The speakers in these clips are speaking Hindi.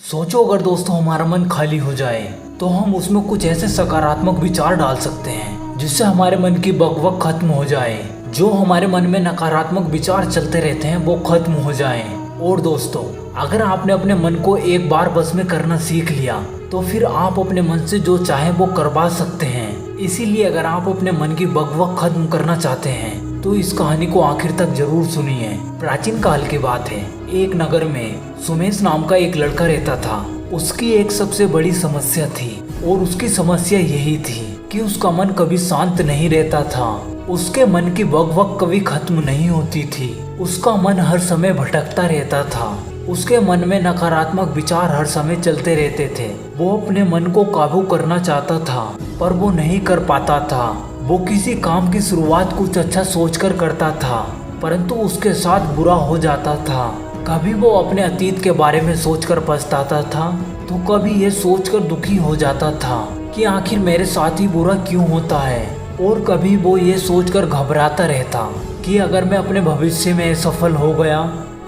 सोचो अगर दोस्तों हमारा मन खाली हो जाए तो हम उसमें कुछ ऐसे सकारात्मक विचार डाल सकते हैं जिससे हमारे मन की बकबक खत्म हो जाए। जो हमारे मन में नकारात्मक विचार चलते रहते हैं वो खत्म हो जाएं। और दोस्तों अगर आपने अपने मन को एक बार बस में करना सीख लिया तो फिर आप अपने मन से जो चाहें वो करवा सकते हैं। इसीलिए अगर आप अपने मन की बकबक खत्म करना चाहते हैं तो इस कहानी को आखिर तक जरूर सुनिए। प्राचीन काल की बात है, एक नगर में सुमेश नाम का एक लड़का रहता था। उसकी एक सबसे बड़ी समस्या थी और उसकी समस्या यही थी कि उसका मन कभी शांत नहीं रहता था। उसके मन की बकबक कभी खत्म नहीं होती थी। उसका मन हर समय भटकता रहता था। उसके मन में नकारात्मक विचार हर समय चलते रहते थे। वो अपने मन को काबू करना चाहता था पर वो नहीं कर पाता था। वो किसी काम की शुरुआत कुछ अच्छा सोचकर करता था परंतु उसके साथ बुरा हो जाता था। कभी वो अपने अतीत के बारे में सोचकर पछताता था तो कभी ये सोचकर दुखी हो जाता था कि आखिर मेरे साथ ही बुरा क्यों होता है। और कभी वो ये सोचकर घबराता रहता कि अगर मैं अपने भविष्य में सफल हो गया,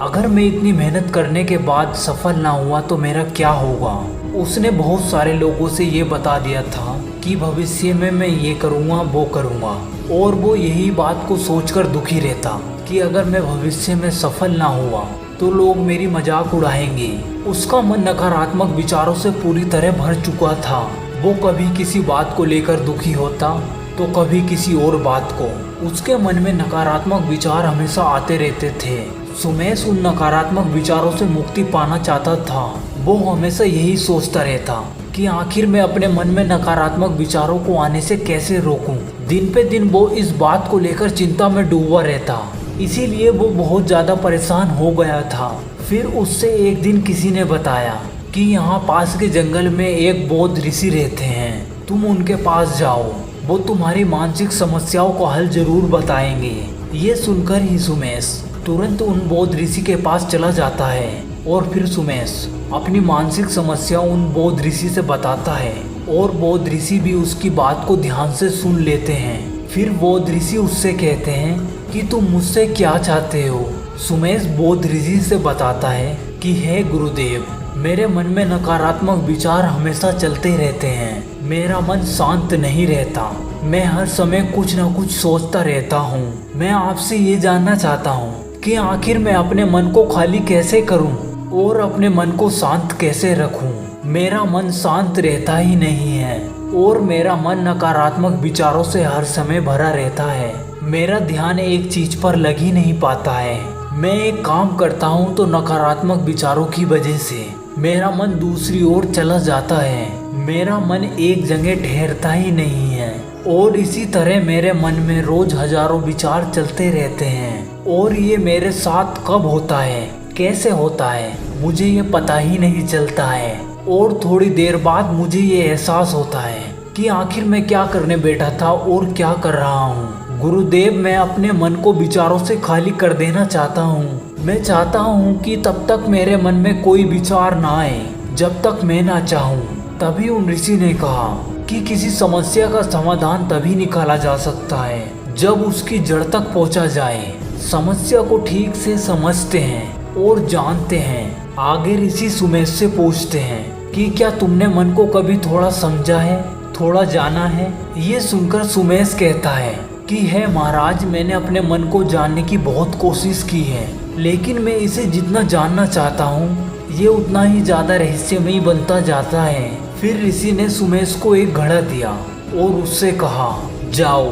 अगर मैं इतनी मेहनत करने के बाद सफल ना हुआ तो मेरा क्या होगा। उसने बहुत सारे लोगों से ये बता दिया था कि भविष्य में मैं ये करूँगा वो करूँगा, और वो यही बात को सोचकर दुखी रहता कि अगर मैं भविष्य में सफल ना हुआ तो लोग मेरी मजाक उड़ाएंगे। उसका मन नकारात्मक विचारों से पूरी तरह भर चुका था। वो कभी किसी बात को लेकर दुखी होता तो कभी किसी और बात को। उसके मन में नकारात्मक विचार हमेशा आते रहते थे। सुमेश उन नकारात्मक विचारों से मुक्ति पाना चाहता था। वो हमेशा यही सोचता रहता कि आखिर मैं अपने मन में नकारात्मक विचारों को आने से कैसे रोकूं। दिन पे दिन वो इस बात को लेकर चिंता में डूबा रहता। इसीलिए वो बहुत ज़्यादा परेशान हो गया था। फिर उससे एक दिन किसी ने बताया कि यहाँ पास के जंगल में एक बौद्ध ऋषि रहते हैं, तुम उनके पास जाओ, वो तुम्हारी मानसिक समस्याओं का हल जरूर बताएंगे। ये सुनकर ही सुमेश तुरंत उन बौद्ध ऋषि के पास चला जाता है और फिर सुमेश अपनी मानसिक समस्या उन बौद्ध ऋषि से बताता है और बौद्ध ऋषि भी उसकी बात को ध्यान से सुन लेते हैं। फिर बौद्ध ऋषि उससे कहते हैं कि तुम मुझसे क्या चाहते हो। सुमेश बौद्ध ऋषि से बताता है कि हे गुरुदेव, मेरे मन में नकारात्मक विचार हमेशा चलते रहते हैं। मेरा मन शांत नहीं रहता। मैं हर समय कुछ न कुछ सोचता रहता हूँ। मैं आपसे ये जानना चाहता हूँ कि आखिर मैं अपने मन को खाली कैसे करूँ और अपने मन को शांत कैसे रखूँ। मेरा मन शांत रहता ही नहीं है और मेरा मन नकारात्मक विचारों से हर समय भरा रहता है। मेरा ध्यान एक चीज पर लग ही नहीं पाता है। मैं एक काम करता हूँ तो नकारात्मक विचारों की वजह से मेरा मन दूसरी ओर चला जाता है। मेरा मन एक जगह ठहरता ही नहीं है और इसी तरह मेरे मन में रोज हजारों विचार चलते रहते हैं। और ये मेरे साथ कब होता है, कैसे होता है, मुझे ये पता ही नहीं चलता है। और थोड़ी देर बाद मुझे ये एहसास होता है कि आखिर मैं क्या करने बैठा था और क्या कर रहा हूँ। गुरुदेव, मैं अपने मन को विचारों से खाली कर देना चाहता हूँ। मैं चाहता हूँ कि तब तक मेरे मन में कोई विचार ना आए जब तक मैं ना चाहूँ। तभी उन ऋषि ने कहा कि किसी समस्या का समाधान तभी निकाला जा सकता है जब उसकी जड़ तक पहुँचा जाए। समस्या को ठीक से समझते हैं और जानते हैं। आगे ऋषि सुमेश से पूछते हैं कि क्या तुमने मन को कभी थोड़ा समझा है, थोड़ा जाना है। ये सुनकर सुमेश कहता है कि है महाराज, मैंने अपने मन को जानने की बहुत कोशिश की है, लेकिन मैं इसे जितना जानना चाहता हूँ ये उतना ही ज्यादा रहस्यमयी बनता जाता है। फिर ऋषि ने सुमेश को एक घड़ा दिया और उससे कहा, जाओ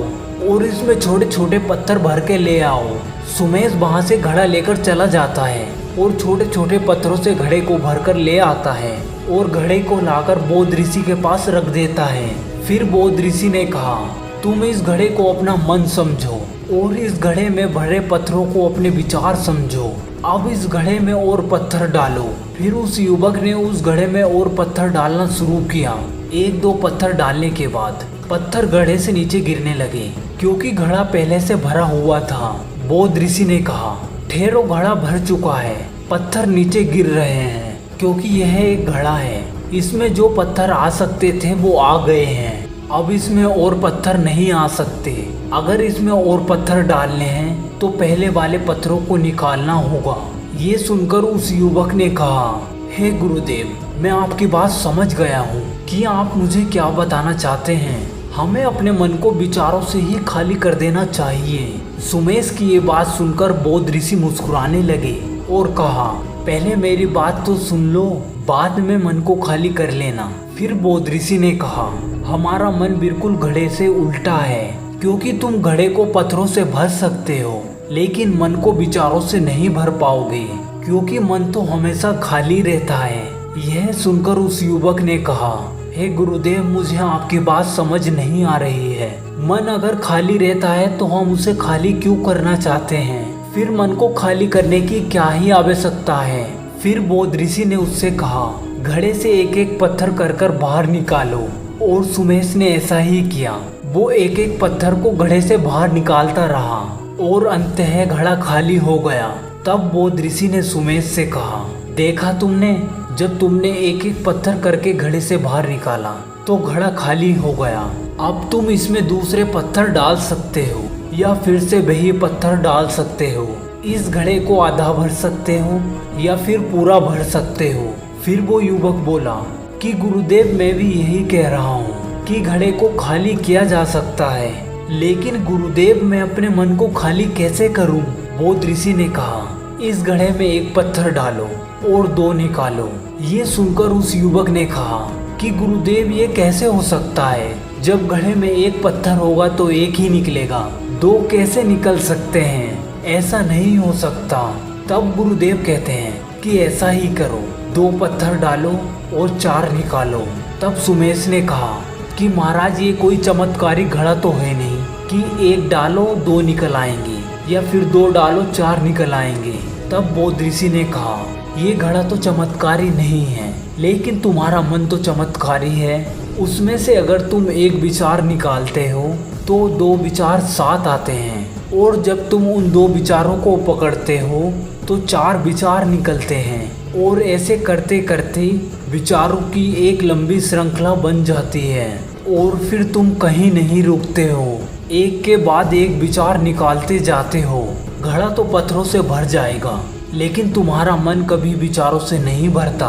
और इसमें छोटे छोटे पत्थर भर के ले आओ। सुमेश वहाँ से घड़ा लेकर चला जाता है और छोटे छोटे पत्थरों से घड़े को भरकर ले आता है और घड़े को लाकर बौद्ध ऋषि के पास रख देता है। फिर बौद्ध ऋषि ने कहा, तुम इस घड़े को अपना मन समझो और इस घड़े में भरे पत्थरों को अपने विचार समझो। अब इस घड़े में और पत्थर डालो। फिर उस युवक ने उस घड़े में और पत्थर डालना शुरू किया। एक दो पत्थर डालने के बाद पत्थर घड़े से नीचे गिरने लगे क्योंकि घड़ा पहले से भरा हुआ था। बौद्ध ऋषि ने कहा, ठहरो, घड़ा भर चुका है, पत्थर नीचे गिर रहे हैं क्योंकि यह एक घड़ा है। इसमें जो पत्थर आ सकते थे वो आ गए हैं। अब इसमें और पत्थर नहीं आ सकते। अगर इसमें और पत्थर डालने हैं तो पहले वाले पत्थरों को निकालना होगा। ये सुनकर उस युवक ने कहा, हे गुरुदेव, मैं आपकी बात समझ गया हूँ कि आप मुझे क्या बताना चाहते हैं। हमें अपने मन को विचारों से ही खाली कर देना चाहिए। सुमेश की ये बात सुनकर बौद्ध ऋषि मुस्कुराने लगे और कहा, पहले मेरी बात तो सुन लो, बाद में मन को खाली कर लेना। फिर बौद्ध ऋषि ने कहा, हमारा मन बिल्कुल घड़े से उल्टा है, क्योंकि तुम घड़े को पत्थरों से भर सकते हो, लेकिन मन को विचारों से नहीं भर पाओगे, क्योंकि मन तो हमेशा खाली रहता है। यह सुनकर उस युवक ने कहा, हे गुरुदेव, मुझे आपकी बात समझ नहीं आ रही है। मन अगर खाली रहता है तो हम उसे खाली क्यों करना चाहते हैं? फिर मन को खाली करने की क्या ही आवश्यकता है? फिर बौद्ध ऋषि ने उससे कहा, घड़े से एक एक पत्थर कर कर बाहर निकालो। और सुमेश ने ऐसा ही किया। वो एक एक पत्थर को घड़े से बाहर निकालता रहा और अंततः घड़ा खाली हो गया। तब बौद्ध ऋषि ने सुमेश से कहा, देखा तुमने, जब तुमने एक एक पत्थर करके घड़े से बाहर निकाला तो घड़ा खाली हो गया। अब तुम इसमें दूसरे पत्थर डाल सकते हो या फिर से वही पत्थर डाल सकते हो। इस घड़े को आधा भर सकते हो या फिर पूरा भर सकते हो। फिर वो युवक बोला कि गुरुदेव, मैं भी यही कह रहा हूँ कि घड़े को खाली किया जा सकता है, लेकिन गुरुदेव, मैं अपने मन को खाली कैसे करूँ? बौद्ध ऋषि ने कहा, इस घड़े में एक पत्थर डालो और दो निकालो। ये सुनकर उस युवक ने कहा कि गुरुदेव, ये कैसे हो सकता है? जब घड़े में एक पत्थर होगा तो एक ही निकलेगा, दो कैसे निकल सकते हैं? ऐसा नहीं हो सकता। तब गुरुदेव कहते हैं कि ऐसा ही करो, दो पत्थर डालो और चार निकालो। तब सुमेश ने कहा कि महाराज, ये कोई चमत्कारिक घड़ा तो है नहीं कि एक डालो दो निकल आएंगे या फिर दो डालो चार निकल आएंगे। तब बौद्ध ऋषि ने कहा, ये घड़ा तो चमत्कारी नहीं है, लेकिन तुम्हारा मन तो चमत्कारी है। उसमें से अगर तुम एक विचार निकालते हो तो दो विचार साथ आते हैं, और जब तुम उन दो विचारों को पकड़ते हो तो चार विचार निकलते हैं, और ऐसे करते करते विचारों की एक लंबी श्रृंखला बन जाती है, और फिर तुम कहीं नहीं रुकते हो, एक के बाद एक विचार निकालते जाते हो। घड़ा तो पत्थरों से भर जाएगा, लेकिन तुम्हारा मन कभी विचारों से नहीं भरता।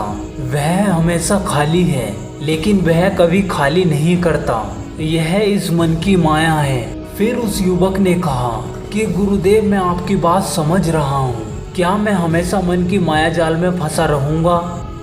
वह हमेशा खाली है, लेकिन वह कभी खाली नहीं करता। यह इस मन की माया है। फिर उस युवक ने कहा कि गुरुदेव, मैं आपकी बात समझ रहा हूँ। क्या मैं हमेशा मन की माया जाल में फंसा रहूँगा?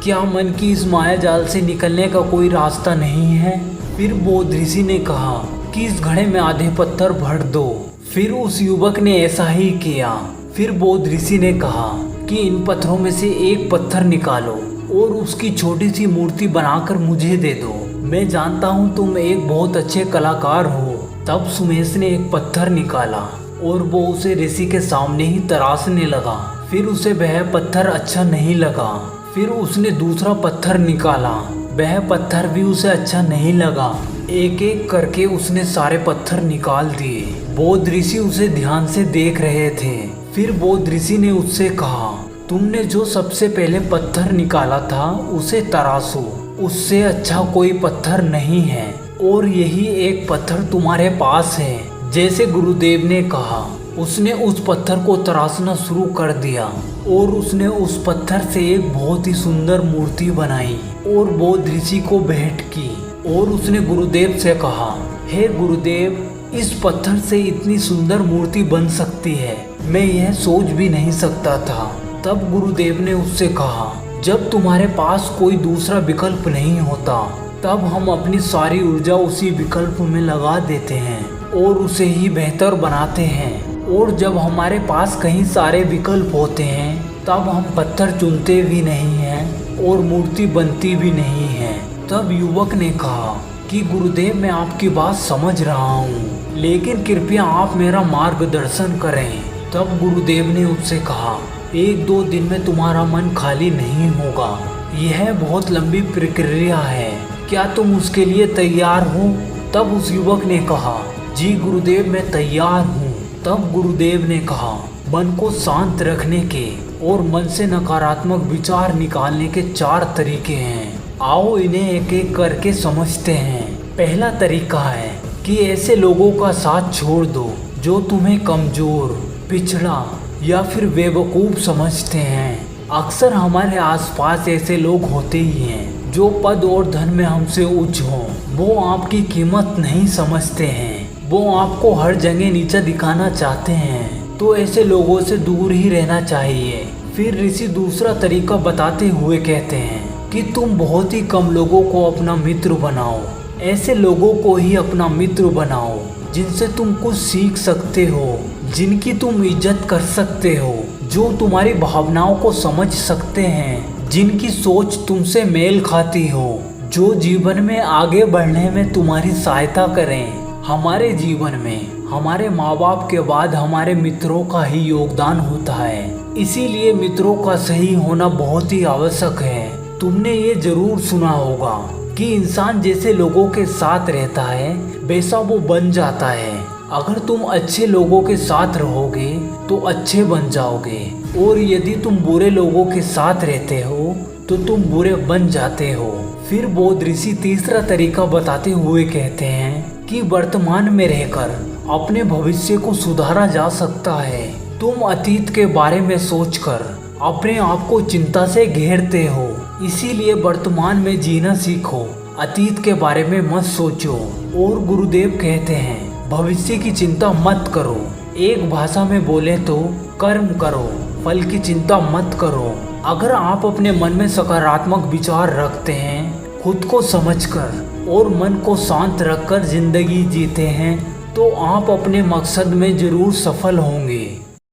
क्या मन की इस माया जाल से निकलने का कोई रास्ता नहीं है? फिर बौद्ध ऋषि ने कहा कि इस घड़े में आधे पत्थर भर दो। फिर उस युवक ने ऐसा ही किया। फिर बौद्ध ऋषि ने कहा कि इन पत्थरों में से एक पत्थर निकालो और उसकी छोटी सी मूर्ति बनाकर मुझे दे दो। मैं जानता हूँ तुम एक बहुत अच्छे कलाकार हो। तब सुमेश ने एक पत्थर निकाला और वो उसे ऋषि के सामने ही तराशने लगा। फिर उसे वह पत्थर अच्छा नहीं लगा। फिर उसने दूसरा पत्थर निकाला, वह पत्थर भी उसे अच्छा नहीं लगा। एक एक करके उसने सारे पत्थर निकाल दिए। बौद्ध ऋषि उसे ध्यान से देख रहे थे। फिर बौद्ध ऋषि ने उससे कहा, तुमने जो सबसे पहले पत्थर निकाला था उसे तराशो, उससे अच्छा कोई पत्थर नहीं है, और यही एक पत्थर तुम्हारे पास है। जैसे गुरुदेव ने कहा, उसने उस पत्थर को तराशना शुरू कर दिया और उसने उस पत्थर से एक बहुत ही सुंदर मूर्ति बनाई और बौद्ध ऋषि को भेंट की। और उसने गुरुदेव से कहा, हे गुरुदेव, इस पत्थर से इतनी सुंदर मूर्ति बन सकती है, मैं यह सोच भी नहीं सकता था। तब गुरुदेव ने उससे कहा, जब तुम्हारे पास कोई दूसरा विकल्प नहीं होता तब हम अपनी सारी ऊर्जा उसी विकल्प में लगा देते हैं और उसे ही बेहतर बनाते हैं। और जब हमारे पास कई सारे विकल्प होते हैं तब हम पत्थर चुनते भी नहीं हैं और मूर्ति बनती भी नहीं है। तब युवक ने कहा कि गुरुदेव, मैं आपकी बात समझ रहा हूँ, लेकिन कृपया आप मेरा मार्गदर्शन करें। तब गुरुदेव ने उससे कहा, एक दो दिन में तुम्हारा मन खाली नहीं होगा। यह बहुत लंबी प्रक्रिया है, क्या तुम उसके लिए तैयार हो? तब उस युवक ने कहा, जी गुरुदेव, मैं तैयार हूँ। तब गुरुदेव ने कहा, मन को शांत रखने के और मन से नकारात्मक विचार निकालने के 4 तरीके हैं। आओ इन्हें एक एक करके समझते हैं। पहला तरीका है कि ऐसे लोगों का साथ छोड़ दो जो तुम्हें कमजोर, पिछड़ा या फिर बेवकूफ़ समझते हैं। अक्सर हमारे आसपास ऐसे लोग होते ही हैं जो पद और धन में हमसे उच्च हों। वो आपकी कीमत नहीं समझते हैं, वो आपको हर जगह नीचा दिखाना चाहते हैं। तो ऐसे लोगों से दूर ही रहना चाहिए। फिर ऋषि दूसरा तरीका बताते हुए कहते हैं कि तुम बहुत ही कम लोगों को अपना मित्र बनाओ। ऐसे लोगों को ही अपना मित्र बनाओ जिनसे तुम कुछ सीख सकते हो, जिनकी तुम इज्जत कर सकते हो, जो तुम्हारी भावनाओं को समझ सकते हैं, जिनकी सोच तुमसे मेल खाती हो, जो जीवन में आगे बढ़ने में तुम्हारी सहायता करें। हमारे जीवन में हमारे माँ बाप के बाद हमारे मित्रों का ही योगदान होता है। इसीलिए मित्रों का सही होना बहुत ही आवश्यक है। तुमने ये जरूर सुना होगा कि इंसान जैसे लोगों के साथ रहता है वैसा वो बन जाता है। अगर तुम अच्छे लोगों के साथ रहोगे तो अच्छे बन जाओगे, और यदि तुम बुरे लोगों के साथ रहते हो तो तुम बुरे बन जाते हो। फिर बौद्ध ऋषि तीसरा तरीका बताते हुए कहते हैं कि वर्तमान में रहकर अपने भविष्य को सुधारा जा सकता है। तुम अतीत के बारे में सोचकर अपने आप को चिंता से घेरते हो, इसीलिए वर्तमान में जीना सीखो, अतीत के बारे में मत सोचो। और गुरुदेव कहते हैं भविष्य की चिंता मत करो। एक भाषा में बोले तो कर्म करो, फल की चिंता मत करो। अगर आप अपने मन में सकारात्मक विचार रखते हैं, खुद को समझकर और मन को शांत रखकर जिंदगी जीते हैं तो आप अपने मकसद में जरूर सफल होंगे।